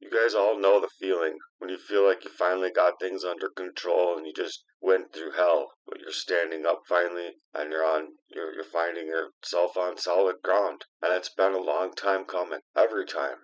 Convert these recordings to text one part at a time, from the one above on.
You guys all know the feeling when you feel like you finally got things under control and you just went through hell, but you're standing up finally and you're finding yourself on solid ground. And it's been a long time coming. Every time.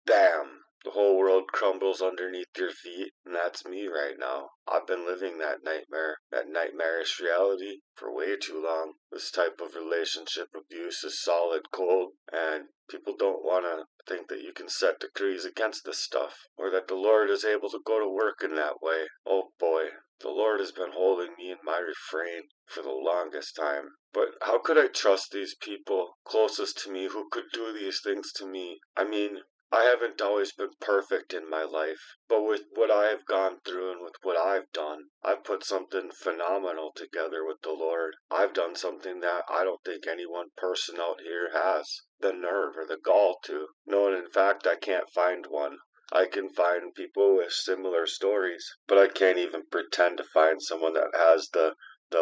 Bam! The whole world crumbles underneath your feet, and that's me right now. I've been living that nightmare, that nightmarish reality for way too long. This type of relationship abuse is solid cold, and people don't want to think that you can set decrees against this stuff, or that the Lord is able to go to work in that way. Oh boy, the Lord has been holding me in my refrain for the longest time. But how could I trust these people closest to me who could do these things to me? I mean, I haven't always been perfect in my life, but with what I have gone through and with what I've done, I've put something phenomenal together with the Lord. I've done something that I don't think any one person out here has the nerve or the gall to. No, and in fact, I can't find one. I can find people with similar stories, but I can't even pretend to find someone that has the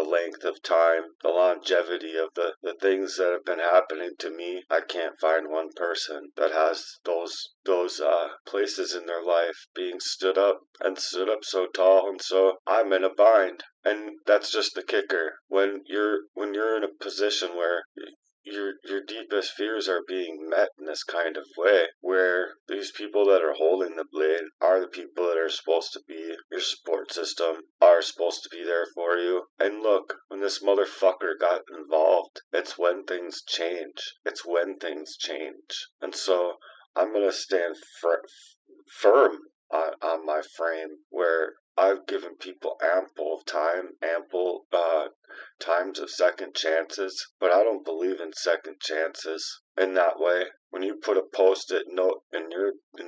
length of time, the longevity of the things that have been happening to me. I can't find one person that has those places in their life being stood up so tall, and so I'm in a bind. And that's just the kicker. When you're in a position where your deepest fears are being met in this kind of way, where these people that are holding the blade are the people that are supposed to be your support system, are supposed to be there for you. And look, when this motherfucker got involved, it's when things change. It's when things change. And so I'm gonna stand firm on my frame, where I've given people ample times of second chances, but I don't believe in second chances in that way. When you put a post-it note in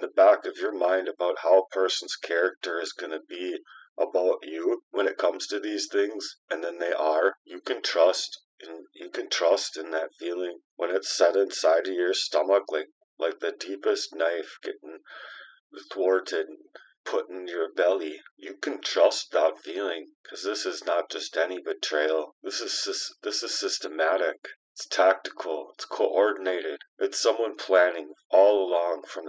the back of your mind about how a person's character is going to be about you when it comes to these things, and then they are, you can trust in that feeling when it's set inside of your stomach, like the deepest knife getting thwarted and put in your belly. You can trust that feeling, because this is not just any betrayal. This is systematic. It's tactical. It's coordinated. It's someone planning all along from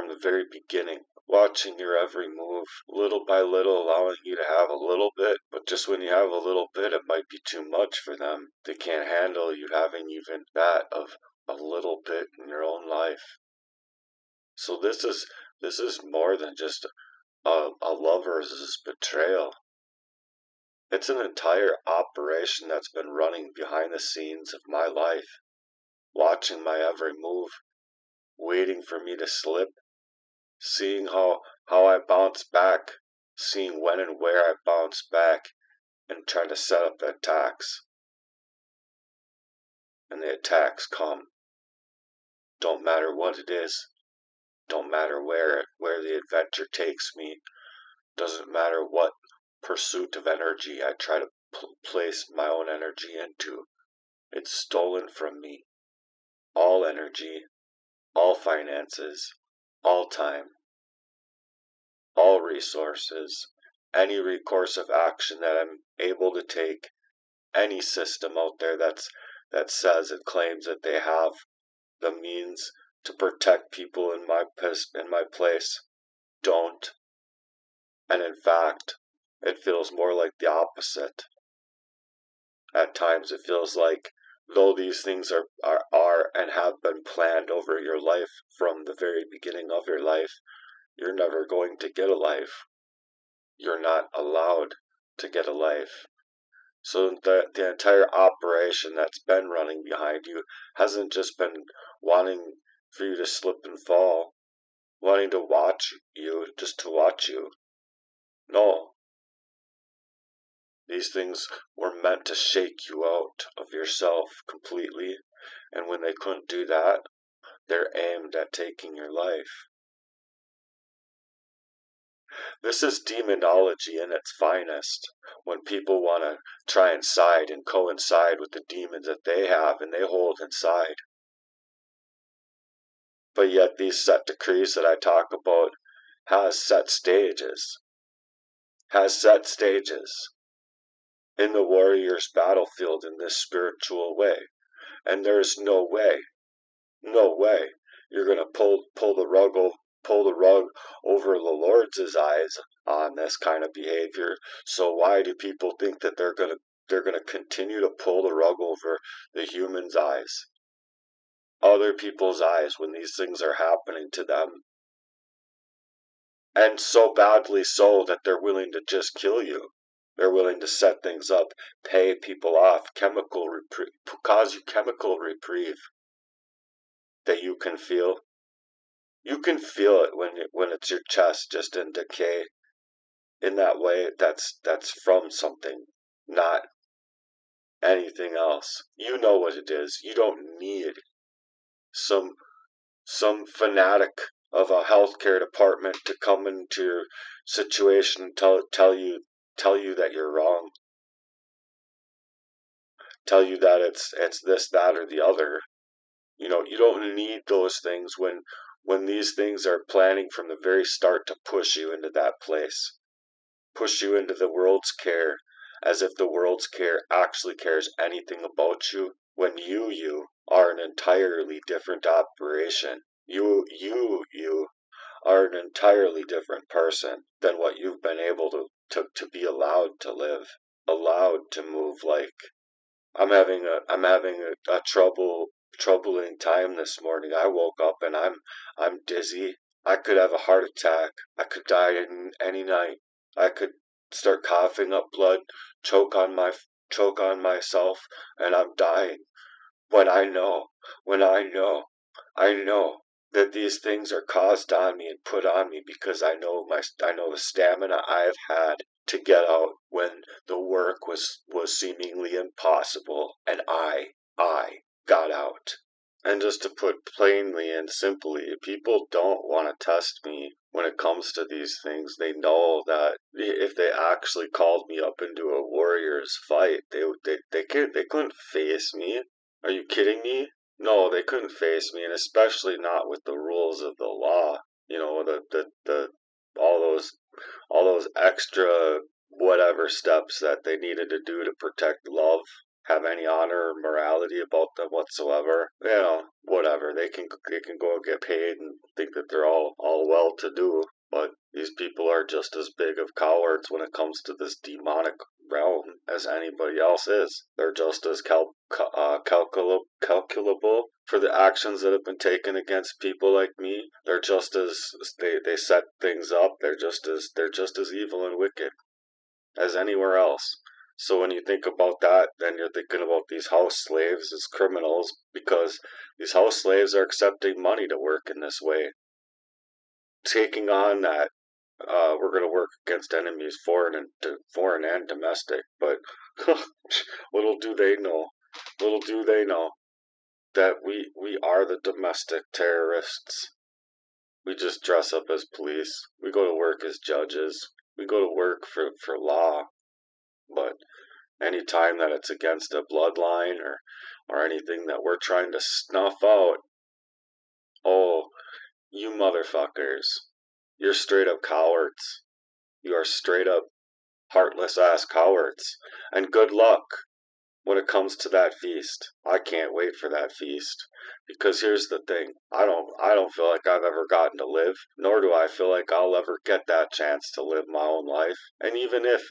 the very beginning, watching your every move, little by little, allowing you to have a little bit. But just when you have a little bit, it might be too much for them. They can't handle you having even that of a little bit in your own life. So this is more than just a lover's betrayal. It's an entire operation that's been running behind the scenes of my life, watching my every move, waiting for me to slip, seeing how I bounce back, seeing when and where I bounce back, and trying to set up attacks. And the attacks come. Don't matter what it is. Don't matter where the adventure takes me. Doesn't matter what pursuit of energy I try to place my own energy into. It's stolen from me. All energy, all finances, all time, all resources, any recourse of action that I'm able to take, any system out there that says and claims that they have the means to protect people in my place, don't. And in fact, it feels more like the opposite. At times it feels like, though these things are and have been planned over your life from the very beginning of your life, you're never going to get a life. You're not allowed to get a life. So the entire operation that's been running behind you hasn't just been wanting for you to slip and fall, wanting to watch you just to watch you. No. These things were meant to shake you out of yourself completely, and when they couldn't do that, they're aimed at taking your life. This is demonology in its finest, when people want to try and side and coincide with the demons that they have and they hold inside. But yet these set decrees that I talk about has set stages in the warrior's battlefield in this spiritual way. And there's no way you're going to pull the rug pull the rug over the Lord's eyes on this kind of behavior. So why do people think that they're gonna continue to pull the rug over the humans' eyes, other people's eyes, when these things are happening to them? And so badly so that they're willing to just kill you. They're willing to set things up, pay people off, cause you chemical reprieve that you can feel. You can feel it when it's your chest just in decay. In that way, that's from something, not anything else. You know what it is. You don't need some fanatic of a healthcare department to come into your situation and tell you that you're wrong. Tell you that it's this, that, or the other. You know, you don't need those things when these things are planning from the very start to push you into that place. Push you into the world's care, as if the world's care actually cares anything about you, when you are an entirely different operation. You are an entirely different person than what you've been able to be allowed to live, allowed to move like. I'm having a troubling time this morning. I woke up and I'm dizzy. I could have a heart attack. I could die any night. I could start coughing up blood, choke on myself, and I'm dying. When I know that these things are caused on me and put on me because I know the stamina I've had to get out when the work was seemingly impossible, and I got out. And just to put plainly and simply, people don't want to test me when it comes to these things. They know that if they actually called me up into a warrior's fight, they couldn't face me. Are you kidding me? No, they couldn't face me, and especially not with the rules of the law. You know, the all those extra whatever steps that they needed to do to protect love, have any honor or morality about them whatsoever. You know, whatever. They can go and get paid and think that they're all well to do. But these people are just as big of cowards when it comes to this demonic realm as anybody else is. They're just as calculable for the actions that have been taken against people like me. They're just as they set things up. They're just as evil and wicked as anywhere else. So when you think about that, then you're thinking about these house slaves as criminals, because these house slaves are accepting money to work in this way, taking on that we're going to work against enemies, foreign and domestic. But little do they know that we are the domestic terrorists. We just dress up as police. We go to work as judges. We go to work for law. But any time that it's against a bloodline or anything that we're trying to snuff out, oh, you motherfuckers, you're straight up cowards. You are straight up heartless ass cowards. And good luck when it comes to that feast. I can't wait for that feast. Because here's the thing, I don't feel like I've ever gotten to live, nor do I feel like I'll ever get that chance to live my own life. And even if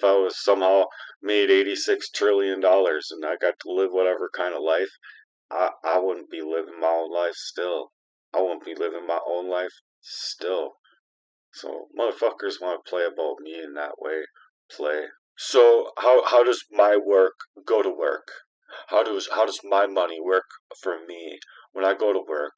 I was somehow made $86 trillion and I got to live whatever kind of life, I wouldn't be living my own life still. I wouldn't be living my own life still. So motherfuckers want to play about me in that way. Play. So how does my work go to work? How does my money work for me when I go to work?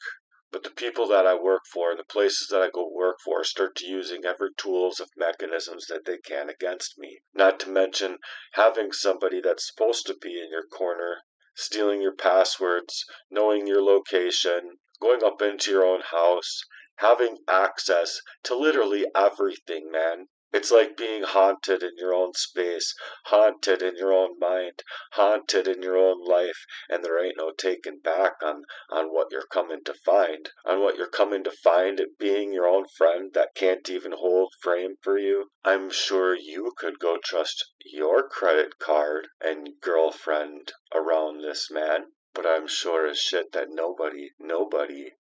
But the people that I work for and the places that I go work for start to using every tools of mechanisms that they can against me. Not to mention having somebody that's supposed to be in your corner, stealing your passwords, knowing your location, going up into your own house, having access to literally everything, man. It's like being haunted in your own space, haunted in your own mind, haunted in your own life, and there ain't no taking back on what you're coming to find. On what you're coming to find it being your own friend that can't even hold frame for you. I'm sure you could go trust your credit card and girlfriend around this man. But I'm sure as shit that nobody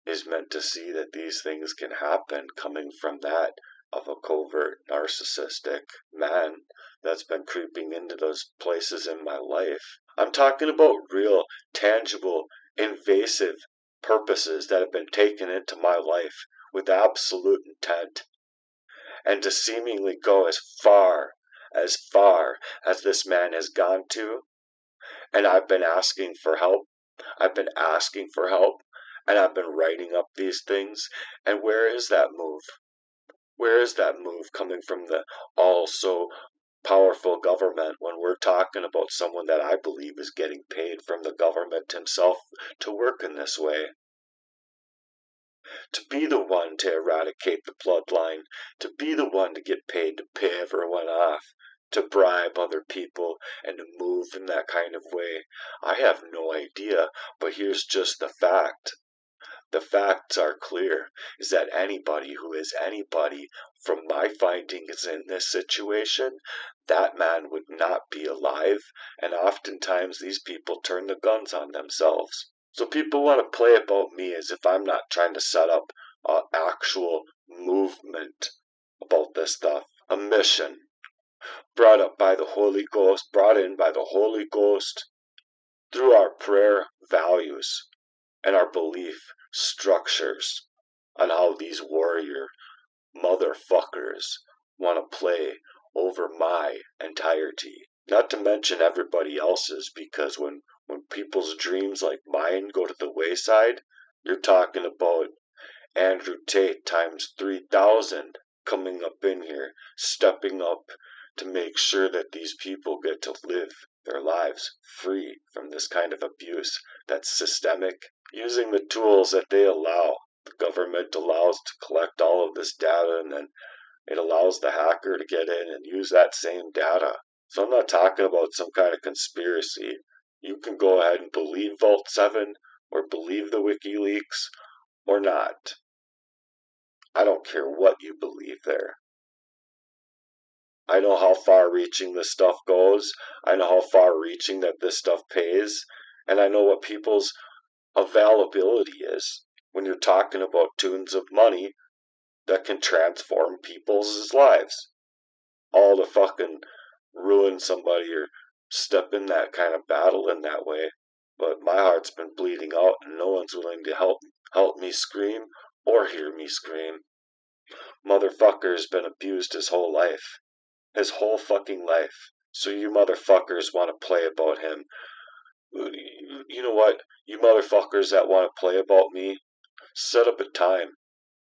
is meant to see that these things can happen coming from that of a covert narcissistic man that's been creeping into those places in my life. I'm talking about real, tangible, invasive purposes that have been taken into my life with absolute intent, and to seemingly go as far as this man has gone to. And I've been asking for help. I've been asking for help, and I've been writing up these things. And where is that move? Where is that move coming from the also powerful government when we're talking about someone that I believe is getting paid from the government himself to work in this way? To be the one to eradicate the bloodline, to be the one to get paid to pay everyone off, to bribe other people, and to move in that kind of way. I have no idea, but here's just the fact. The facts are clear, is that anybody who is anybody, from my findings in this situation, that man would not be alive, and oftentimes these people turn the guns on themselves. So people want to play about me as if I'm not trying to set up an actual movement about this stuff, a mission brought up by the Holy Ghost, brought in by the Holy Ghost through our prayer values and our belief structures on how these warrior motherfuckers want to play over my entirety. Not to mention everybody else's, because when people's dreams like mine go to the wayside, you're talking about Andrew Tate times 3,000 coming up in here, stepping up to make sure that these people get to live their lives free from this kind of abuse that's systemic, using the tools that they allow. The government allows to collect all of this data, and then it allows the hacker to get in and use that same data. So I'm not talking about some kind of conspiracy. You can go ahead and believe Vault 7 or believe the WikiLeaks or not. I don't care what you believe there. I know how far-reaching this stuff goes. I know how far-reaching that this stuff pays. And I know what people's availability is when you're talking about tunes of money that can transform people's lives. All to fucking ruin somebody or step in that kind of battle in that way. But my heart's been bleeding out, and no one's willing to help me scream or hear me scream. Motherfucker's been abused his whole life. His whole fucking life. So you motherfuckers want to play about him. You know what? You motherfuckers that want to play about me, set up a time.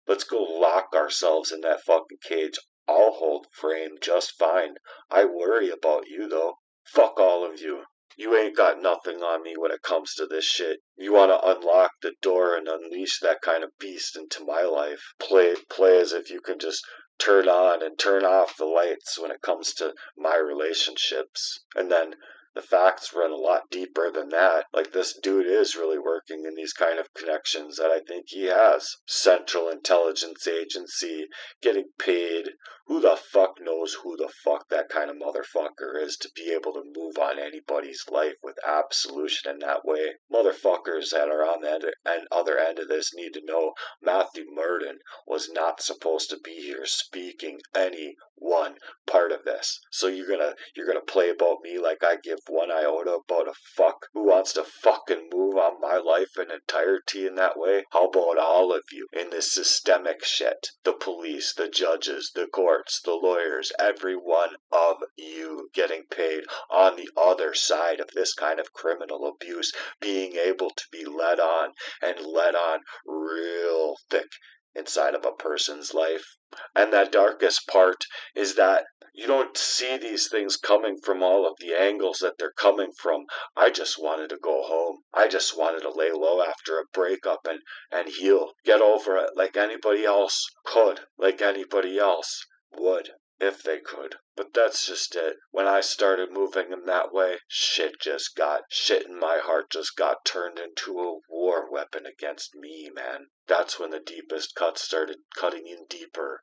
Let's go lock ourselves in that fucking cage. I'll hold frame just fine. I worry about you though. Fuck all of you. You ain't got nothing on me when it comes to this shit. You want to unlock the door and unleash that kind of beast into my life. Play as if you can just turn on and turn off the lights when it comes to my relationships. And then the facts run a lot deeper than that. Like, this dude is really working in these kind of connections that I think he has. Central Intelligence Agency, getting paid. Who the fuck knows who the fuck that kind of motherfucker is to be able to move on anybody's life with absolution in that way? Motherfuckers that are on the other end of this need to know Matthew Merdan was not supposed to be here speaking any one part of this. So you're gonna play about me like I give one iota about a fuck who wants to fucking move on my life in entirety in that way? How about all of you in this systemic shit? The police, the judges, the courts, the lawyers, every one of you getting paid on the other side of this kind of criminal abuse, being able to be led on and led on real thick inside of a person's life. And that darkest part is that you don't see these things coming from all of the angles that they're coming from. I just wanted to go home. I just wanted to lay low after a breakup and heal. Get over it like anybody else could, like anybody else would, if they could. But that's just it. When I started moving in that way, shit in my heart just got turned into a war weapon against me, man. That's when the deepest cuts started cutting in deeper.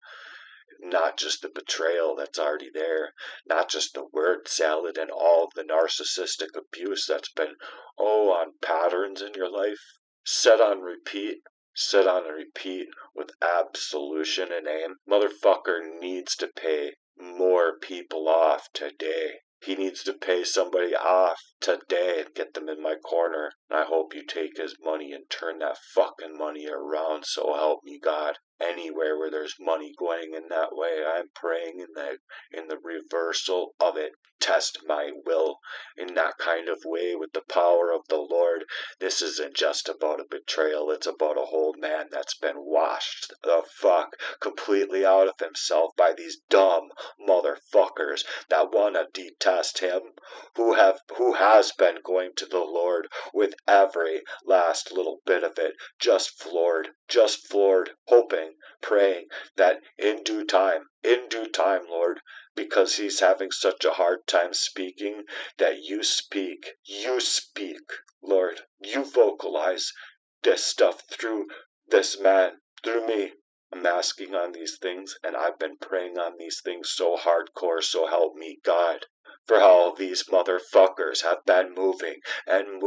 Not just the betrayal that's already there, not just the word salad and all of the narcissistic abuse that's been, on patterns in your life, set on repeat, with absolution and aim. Motherfucker needs to pay more people off today. He needs to pay somebody off today and get them in my corner. And I hope you take his money and turn that fucking money around, so help me God. Anywhere where there's money going in that way, I'm praying in the reversal of it. Test my will in that kind of way with the power of the Lord. This isn't just about a betrayal, it's about a whole man that's been washed the fuck completely out of himself by these dumb motherfuckers that wanna detest him, who has been going to the Lord with every last little bit of it, just floored, hoping, praying that in due time, Lord, because he's having such a hard time speaking, that you speak, Lord, you vocalize this stuff through this man, through me. I'm asking on these things, and I've been praying on these things so hardcore, so help me God. For how these motherfuckers have been moving in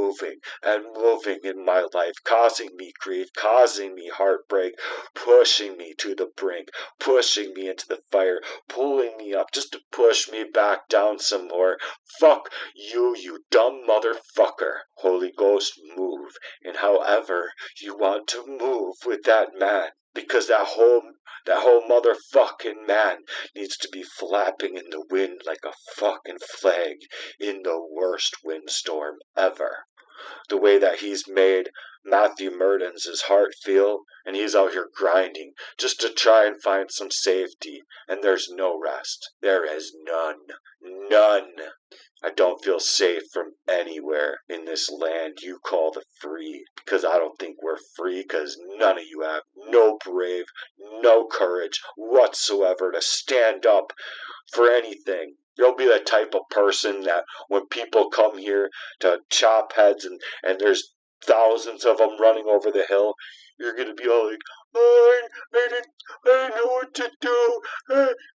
my life, causing me grief, causing me heartbreak, pushing me to the brink, pushing me into the fire, pulling me up just to push me back down some more. Fuck you, you dumb motherfucker. Holy Ghost, move in however you want to move with that man. Because that whole motherfucking man needs to be flapping in the wind like a fucking flag in the worst windstorm ever. The way that he's made Matthew Merdan's heart feel, and he's out here grinding just to try and find some safety, and there's no rest. There is none. I don't feel safe from anywhere in this land you call the free, because I don't think we're free, because none of you have no brave, no courage whatsoever to stand up for anything. You'll be the type of person that when people come here to chop heads and there's thousands of them running over the hill, you're going to be all like, I don't know what to do.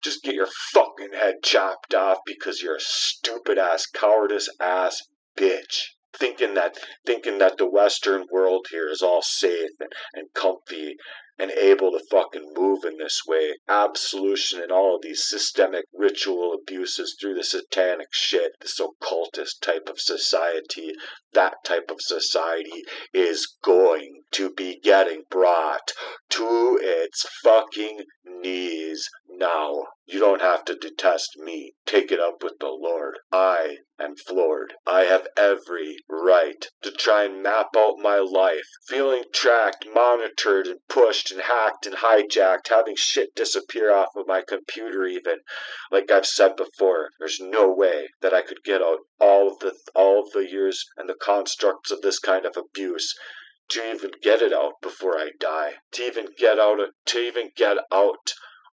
Just get your fucking head chopped off because you're a stupid ass, cowardice ass bitch. Thinking that the Western world here is all safe and comfy and able to fucking move in this way. Absolution and all of these systemic ritual abuses through the satanic shit, this occultist type of society, that type of society is going to be getting brought to its fucking knees now. You don't have to detest me. Take it up with the Lord. I am floored. I have every right to try and map out my life, feeling tracked, monitored, and pushed, and hacked, and hijacked, having shit disappear off of my computer even. Like I've said before, there's no way that I could get out all of the years and the constructs of this kind of abuse to even get it out before I die. To even get out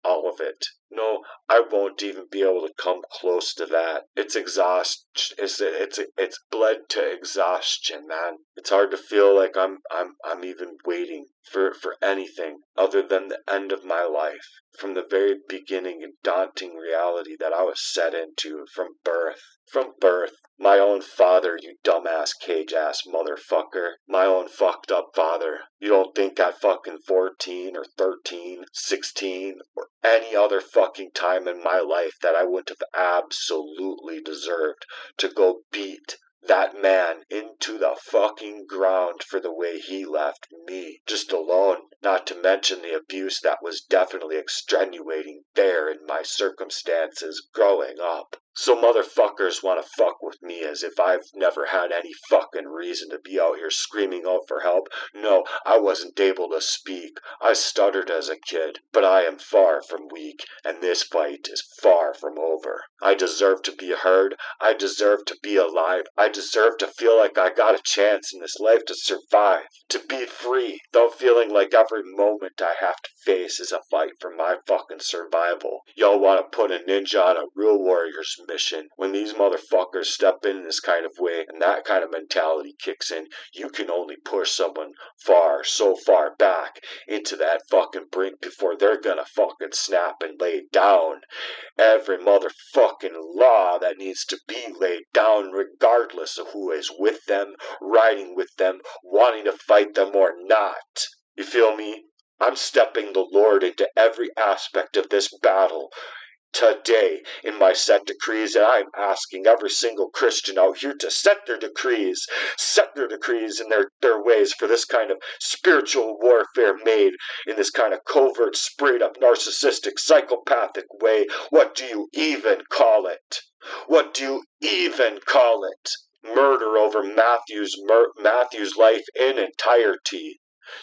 all of it. No, I won't even be able to come close to that. It's exhaustion. It's bled to exhaustion, man. It's hard to feel like I'm even waiting for anything other than the end of my life. From the very beginning and daunting reality that I was set into from birth. My own father, you dumbass cage-ass motherfucker. My own fucked up father. You don't think at fucking 14 or 13, 16, or any other fucking time in my life that I wouldn't have absolutely deserved to go beat that man into the fucking ground for the way he left me, just alone, not to mention the abuse that was definitely extenuating there in my circumstances growing up. So motherfuckers want to fuck with me as if I've never had any fucking reason to be out here screaming out for help. No, I wasn't able to speak. I stuttered as a kid, but I am far from weak, and this fight is far from over. over. I deserve to be heard. I deserve to be alive. I deserve to feel like I got a chance in this life to survive, to be free, without feeling like every moment I have to face is a fight for my fucking survival. Y'all want to put a ninja on a real warrior's mission. When these motherfuckers step in this kind of way and that kind of mentality kicks in, you can only push someone so far back into that fucking brink before they're gonna fucking snap and lay down every motherfucking law that needs to be laid down, regardless of who is with them, riding with them, wanting to fight them or not. You feel me? I'm stepping the Lord into every aspect of this battle today in my set decrees, and I'm asking every single Christian out here to set their decrees in their ways for this kind of spiritual warfare made in this kind of covert, sprayed up, narcissistic, psychopathic way. What do you even call it? What do you even call it? Murder over Matthew's life in entirety.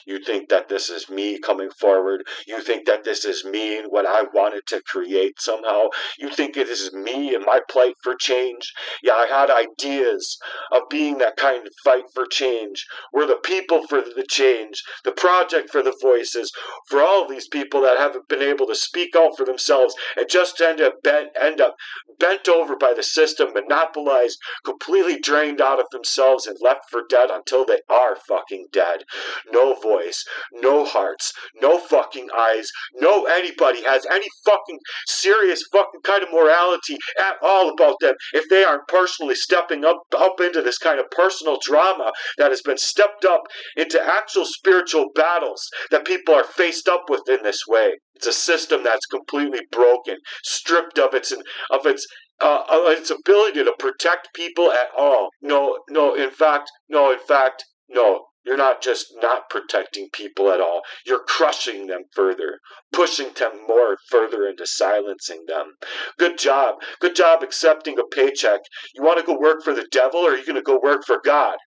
You think that this is me coming forward? You think that this is me and what I wanted to create somehow? You think it is me and my plight for change? Yeah, I had ideas of being that kind of fight for change. We're the people for the change, the project for the voices, for all of these people that haven't been able to speak out for themselves and just end up bent over by the system, monopolized, completely drained out of themselves and left for dead until they are fucking dead. No voice, no hearts, no fucking eyes, no anybody has any fucking serious fucking kind of morality at all about them if they aren't personally stepping up into this kind of personal drama that has been stepped up into actual spiritual battles that people are faced up with in this way. It's a system that's completely broken, stripped of its ability to protect people at all. No, in fact, no. You're not just not protecting people at all. You're crushing them further, pushing them more further into silencing them. Good job accepting a paycheck. You want to go work for the devil, or are you going to go work for God?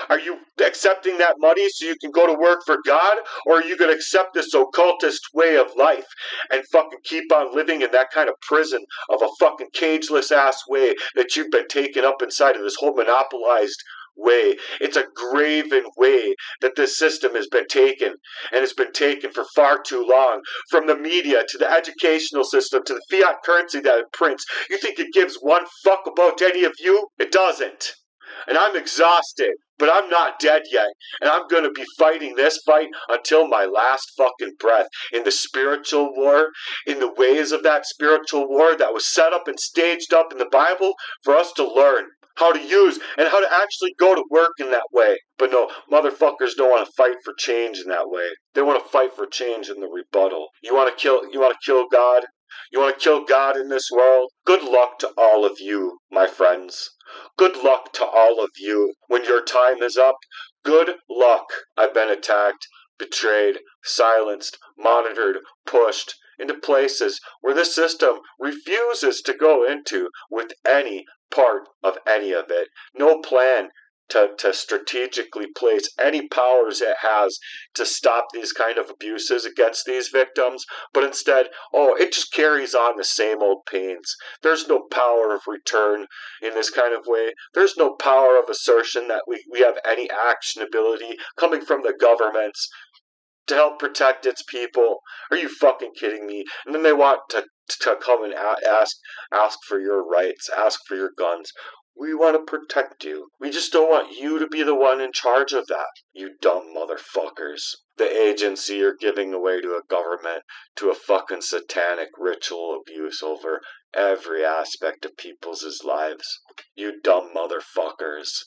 Are you accepting that money so you can go to work for God? Or are you going to accept this occultist way of life and fucking keep on living in that kind of prison of a fucking cageless ass way that you've been taken up inside of this whole monopolized way? It's a graven way that this system has been taken, and it's been taken for far too long. From the media to the educational system to the fiat currency that it prints. You think it gives one fuck about any of you? It doesn't. And I'm exhausted, but I'm not dead yet, and I'm going to be fighting this fight until my last fucking breath in the spiritual war, in the ways of that spiritual war that was set up and staged up in the Bible for us to learn how to use and how to actually go to work in that way. But no, motherfuckers don't want to fight for change in that way. They want to fight for change in the rebuttal. You want to kill God? You want to kill God in this world? Good luck to all of you, my friends. Good luck to all of you. When your time is up, good luck. I've been attacked, betrayed, silenced, monitored, pushed into places where the system refuses to go into with any part of any of it. No plan to strategically place any powers it has to stop these kind of abuses against these victims, but instead, it just carries on the same old pains. There's no power of return in this kind of way. There's no power of assertion that we have any actionability coming from the governments to help protect its people. Are you fucking kidding me? And then they want to come and ask for your rights, ask for your guns. We want to protect you. We just don't want you to be the one in charge of that, you dumb motherfuckers. The agency you're giving away to a government, to a fucking satanic ritual abuse over every aspect of people's lives. You dumb motherfuckers.